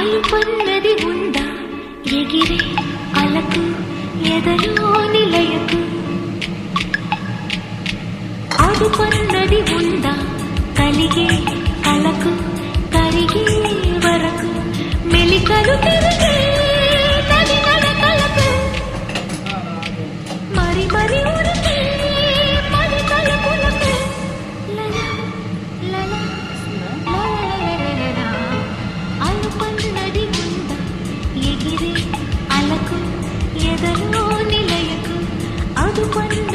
అలుపన్నది ఉందా ఎగిరే అలకు ఎదలో నిలయకు అదుపన్నది ఉందా కలిగే కలకు కరిగే వరకు మెలికలు తిరిగే నది నడకలకు మరి మరి ఉరికే మరి తలుపులకు లలా లలా లలా అలుపన్నది ఉందా ఎగిరే అలకు ఎదలో నిలయకు అదుపన్న